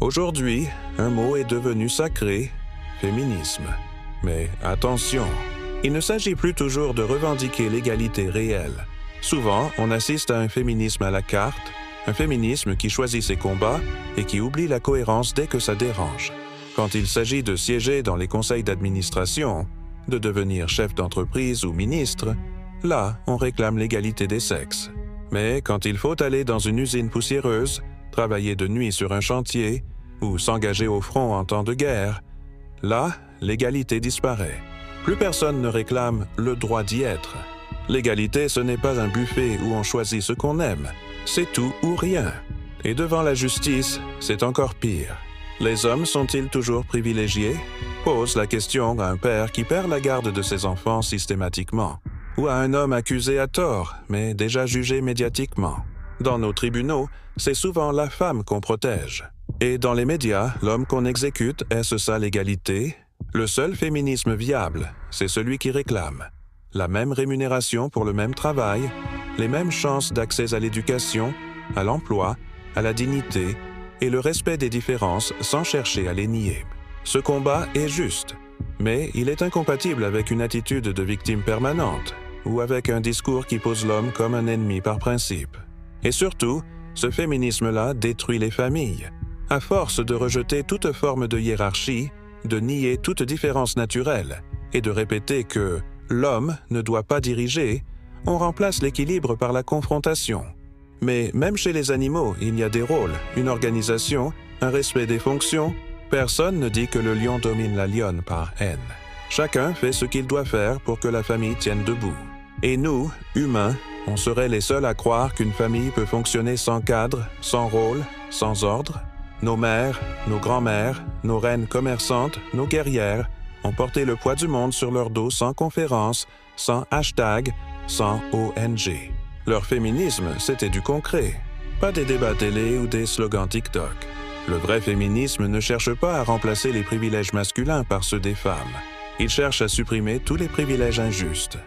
Aujourd'hui, un mot est devenu sacré, féminisme. Mais attention, il ne s'agit plus toujours de revendiquer l'égalité réelle. Souvent, on assiste à un féminisme à la carte, un féminisme qui choisit ses combats et qui oublie la cohérence dès que ça dérange. Quand il s'agit de siéger dans les conseils d'administration, de devenir chef d'entreprise ou ministre, là, on réclame l'égalité des sexes. Mais quand il faut aller dans une usine poussiéreuse, travailler de nuit sur un chantier ou s'engager au front en temps de guerre, là, l'égalité disparaît. Plus personne ne réclame le droit d'y être. L'égalité, ce n'est pas un buffet où on choisit ce qu'on aime. C'est tout ou rien. Et devant la justice, c'est encore pire. Les hommes sont-ils toujours privilégiés? Pose la question à un père qui perd la garde de ses enfants systématiquement, ou à un homme accusé à tort, mais déjà jugé médiatiquement. Dans nos tribunaux, c'est souvent la femme qu'on protège. Et dans les médias, l'homme qu'on exécute, est-ce ça l'égalité? Le seul féminisme viable, c'est celui qui réclame la même rémunération pour le même travail, les mêmes chances d'accès à l'éducation, à l'emploi, à la dignité et le respect des différences sans chercher à les nier. Ce combat est juste, mais il est incompatible avec une attitude de victime permanente ou avec un discours qui pose l'homme comme un ennemi par principe. Et surtout, ce féminisme-là détruit les familles. À force de rejeter toute forme de hiérarchie, de nier toute différence naturelle et de répéter que l'homme ne doit pas diriger, on remplace l'équilibre par la confrontation. Mais même chez les animaux, il y a des rôles, une organisation, un respect des fonctions. Personne ne dit que le lion domine la lionne par haine. Chacun fait ce qu'il doit faire pour que la famille tienne debout. Et nous, humains, on serait les seuls à croire qu'une famille peut fonctionner sans cadre, sans rôle, sans ordre. Nos mères, nos grands-mères, nos reines commerçantes, nos guerrières ont porté le poids du monde sur leur dos sans conférence, sans hashtag, sans ONG. Leur féminisme, c'était du concret, pas des débats télé ou des slogans TikTok. Le vrai féminisme ne cherche pas à remplacer les privilèges masculins par ceux des femmes. Il cherche à supprimer tous les privilèges injustes.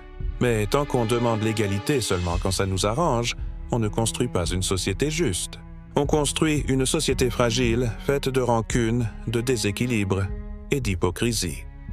Mais tant qu'on demande l'égalité seulement quand ça nous arrange, on ne construit pas une société juste. On construit une société fragile, faite de rancune, de déséquilibre et d'hypocrisie.